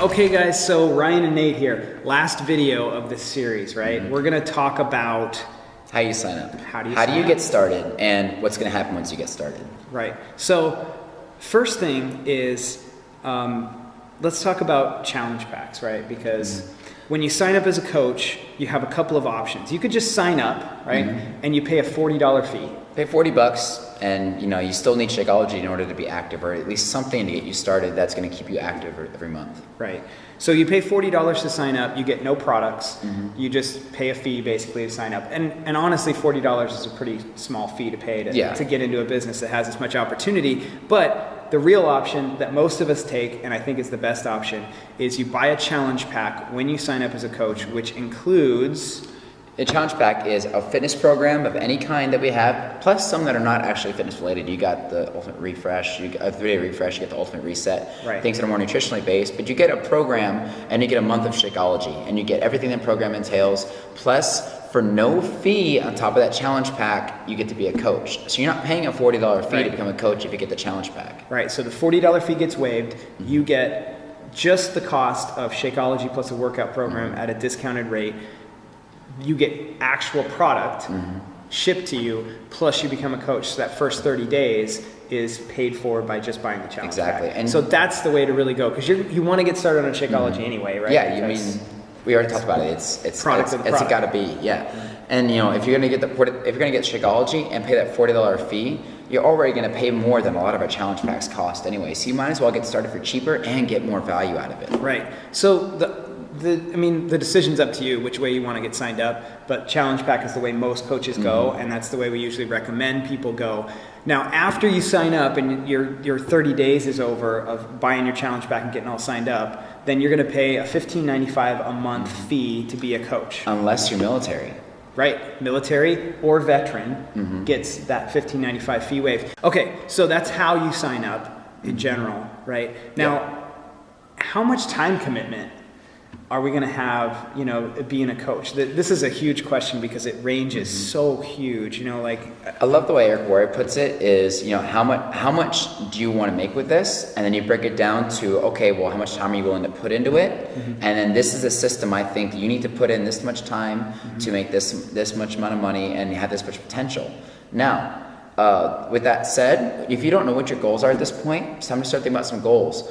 Okay guys, so Ryan and Nate here. Last video of this series, right? We're gonna talk about how you sign up. How do you get started, and what's gonna happen once you get started. Right. So first thing is, let's talk about challenge packs, right? Because when you sign up as a coach, you have a couple of options. You could just sign up, right? And you pay a $40 fee. Pay $40, and you still need Shakeology in order to be active, or at least something to get you started that's going to keep you active every month. Right. So you pay $40 to sign up. You get no products. You just pay a fee basically to sign up. And honestly, $40 is a pretty small fee to pay to get into a business that has this much opportunity. But the real option that most of us take, and I think is the best option, is you buy a challenge pack when you sign up as a coach, which includes... The challenge pack is a fitness program of any kind that we have, plus some that are not actually fitness related. You got the Ultimate Refresh, you got a 3-day refresh, you get the Ultimate Reset, things that are more nutritionally based, but you get a program and you get a month of Shakeology, and you get everything that program entails, plus for no fee on top of that challenge pack, you get to be a coach. So you're not paying a $40 fee to become a coach if you get the challenge pack. Right, so the $40 fee gets waived. You get just the cost of Shakeology plus a workout program at a discounted rate. You get actual product shipped to you, plus you become a coach. So that first 30 days is paid for by just buying the challenge pack. And so that's the way to really go, because you want to get started on Shakeology anyway, right? Yeah, we already talked about it. It's got to be, And if you're gonna get Shakeology and pay that $40 fee, you're already gonna pay more than a lot of our challenge packs cost anyway. So you might as well get started for cheaper and get more value out of it. Right. So the decision's up to you which way you want to get signed up, but challenge pack is the way most coaches go, and that's the way we usually recommend people go. Now, after you sign up and your 30 days is over of buying your challenge pack and getting all signed up, then you're going to pay a $15.95 a month fee to be a coach. Unless you're military. Right, military or veteran gets that $15.95 fee waived. Okay, so that's how you sign up in general, right? Now, how much time commitment are we going to have, being a coach? This is a huge question because it ranges so huge, I love the way Eric Warrior puts it is, how much do you want to make with this? And then you break it down to, okay, well, how much time are you willing to put into it? And then this is a system, I think you need to put in this much time to make this much amount of money and have this much potential. Now, with that said, if you don't know what your goals are at this point, it's time to start thinking about some goals.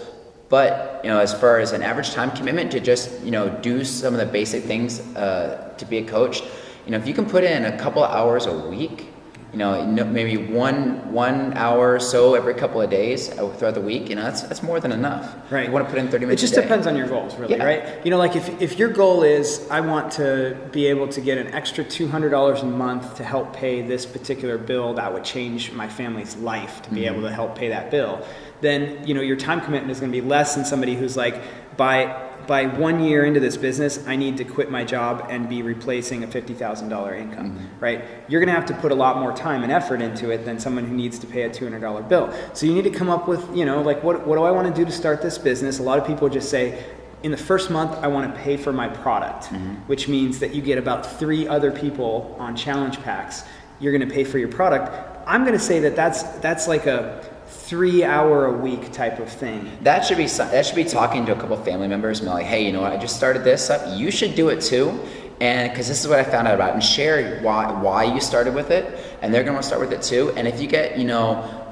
But, as far as an average time commitment to just, do some of the basic things to be a coach, if you can put in a couple of hours a week, maybe one hour or so every couple of days throughout the week, that's more than enough. Right. You want to put in 30 minutes a day. It just depends on your goals, really, right? Like if your goal is, I want to be able to get an extra $200 a month to help pay this particular bill that would change my family's life to be able to help pay that bill, then your time commitment is going to be less than somebody who's like, by 1 year into this business, I need to quit my job and be replacing a $50,000 income, right? You're going to have to put a lot more time and effort into it than someone who needs to pay a $200 bill. So you need to come up with, what do I want to do to start this business? A lot of people just say, in the first month, I want to pay for my product, which means that you get about 3 other people on challenge packs. You're going to pay for your product. I'm going to say that's like a 3-hour a week type of thing. That should be talking to a couple of family members and be like, hey, I just started this up. You should do it too, and because this is what I found out about, and share why you started with it, and they're gonna want to start with it too. And if you get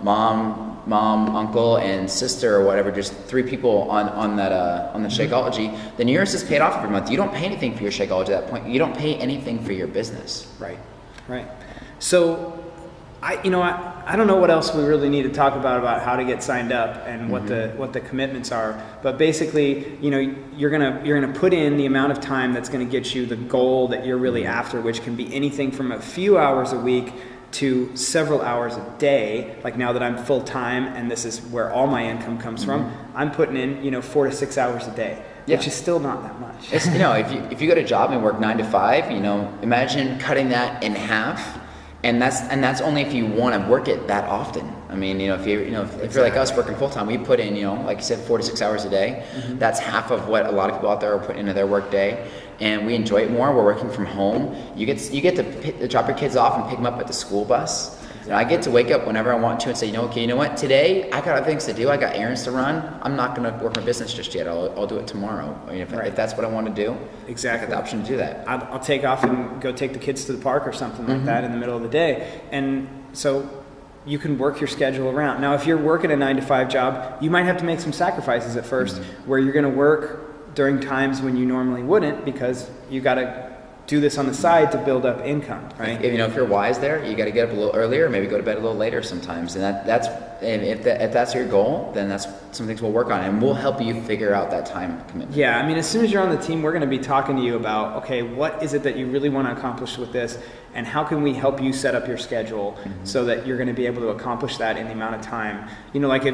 mom, uncle, and sister or whatever, just 3 people on the Shakeology, then yours is paid off every month. You don't pay anything for your Shakeology at that point. You don't pay anything for your business. Right. So I don't know what else we really need to talk about how to get signed up and what the commitments are. But basically, you're gonna put in the amount of time that's gonna get you the goal that you're really after, which can be anything from a few hours a week to several hours a day. Like now that I'm full time and this is where all my income comes from, I'm putting in 4 to 6 hours a day. Which is still not that much. It's, if you go to a job and work 9 to 5, imagine cutting that in half. And that's only if you want to work it that often. I mean, if you're like us working full time, we put in, like you said, 4 to 6 hours a day. That's half of what a lot of people out there are putting into their work day, and we enjoy it more. We're working from home. You get to drop your kids off and pick them up at the school bus. You know, I get to wake up whenever I want to and say, okay, you know what? Today I got other things to do. I got errands to run. I'm not going to work my business just yet. I'll do it tomorrow. I mean, if that's what I want to do, exactly, I got the option to do that. I'll take off and go take the kids to the park or something like that in the middle of the day, and so you can work your schedule around. Now, if you're working a 9-to-5 job, you might have to make some sacrifices at first, where you're going to work during times when you normally wouldn't, because you got to do this on the side to build up income, right? If you're wise there, you got to get up a little earlier, maybe go to bed a little later sometimes, and if that's your goal, then that's some things we'll work on, and we'll help you figure out that time commitment. Yeah, I mean, as soon as you're on the team, we're going to be talking to you about, okay, what is it that you really want to accomplish with this, and how can we help you set up your schedule so that you're going to be able to accomplish that in the amount of time. You know, like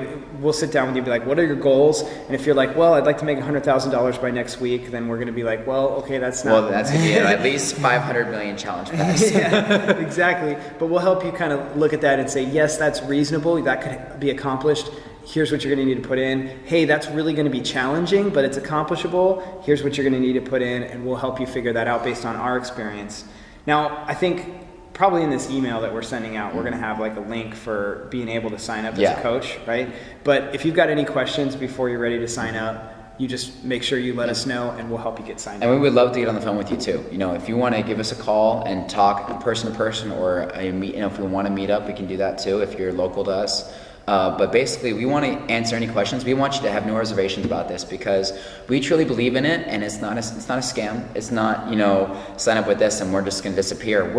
we'll sit down with you and be like, what are your goals? And if you're like, well, I'd like to make $100,000 by next week, then we're going to be like, well, okay, that's not. Well, that's going to be at least 500 million challenge pass. Yeah, exactly. But we'll help you kind of look at that and say, yes, that's reasonable. That could be accomplished. Here's what you're going to need to put in. Hey, that's really going to be challenging, but it's accomplishable. Here's what you're going to need to put in, and we'll help you figure that out based on our experience. Now, I think probably in this email that we're sending out, we're going to have like a link for being able to sign up as a coach, right? But if you've got any questions before you're ready to sign up, you just make sure you let us know, and we'll help you get signed up. And we would love to get on the phone with you too. You know, if you want to give us a call and talk person to person, or if we want to meet up, we can do that too if you're local to us. But basically, we want to answer any questions. We want you to have no reservations about this, because we truly believe in it, and it's not a scam. It's not, sign up with this and we're just going to disappear.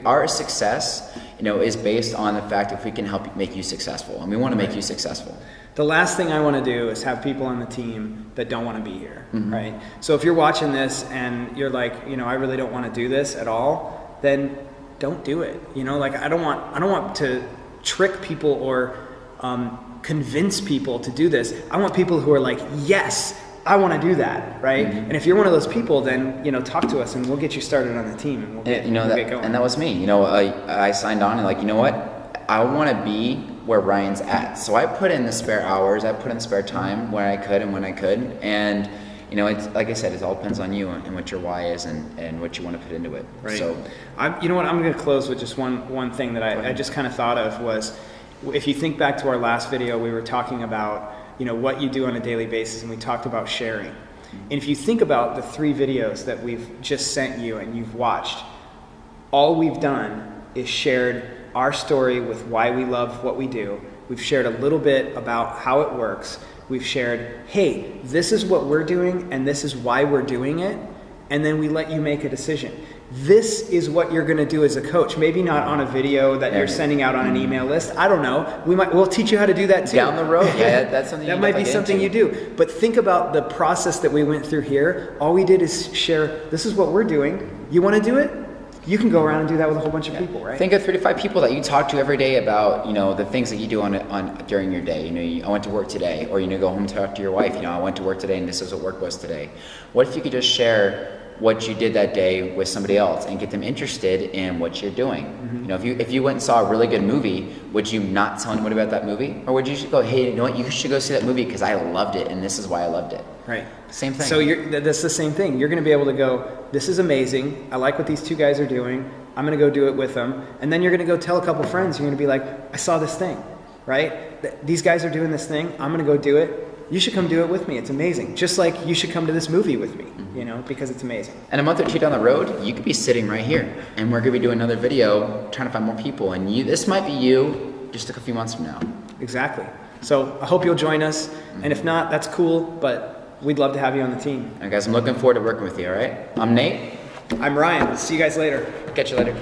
Our success, is based on the fact if we can help make you successful, and we want to make you successful. The last thing I want to do is have people on the team that don't want to be here, right? So if you're watching this and you're like, I really don't want to do this at all, then don't do it. I don't want to trick people or convince people to do this. I want people who are like, yes, I want to do that, right? And if you're one of those people, then talk to us and we'll get you started on the team, and we'll get going. And that was me. I signed on and what? I want to be where Ryan's at. So I put in the spare hours, I put in the spare time where I could and when I could, and it's like I said, it all depends on you and what your why is and what you want to put into it. Right. So, I'm going to close with just one thing that I just kind of thought of was, if you think back to our last video, we were talking about what you do on a daily basis, and we talked about sharing. And if you think about the 3 videos that we've just sent you and you've watched, all we've done is shared our story with why we love what we do. We've shared a little bit about how it works. We've shared, hey, this is what we're doing and this is why we're doing it. And then we let you make a decision. This is what you're going to do as a coach. Maybe not on a video that you're sending out on an email list. I don't know. We'll teach you how to do that too. Down the road. Yeah, that's something that might be something you do. But think about the process that we went through here. All we did is share, this is what we're doing. You want to do it? You can go around and do that with a whole bunch of people, right? Think of 3 to 5 people that you talk to every day about, the things that you do on during your day. I went to work today, or go home and talk to your wife. I went to work today, and this is what work was today. What if you could just share what you did that day with somebody else and get them interested in what you're doing? If you went and saw a really good movie, would you not tell anyone about that movie, or would you just go, hey, you should go see that movie because I loved it, and this is why I loved it? Right. Same thing. So that's the same thing. You're going to be able to go, this is amazing. I like what these 2 guys are doing. I'm going to go do it with them. And then you're going to go tell a couple friends. You're going to be like, I saw this thing, right? These guys are doing this thing. I'm going to go do it. You should come do it with me. It's amazing. Just like you should come to this movie with me, because it's amazing. And a month or 2 down the road, you could be sitting right here, and we're going to be doing another video trying to find more people. And this might be you just a few months from now. Exactly. So I hope you'll join us. And if not, that's cool. But we'd love to have you on the team. All right, guys, I'm looking forward to working with you, all right? I'm Nate. I'm Ryan. See you guys later. Catch you later.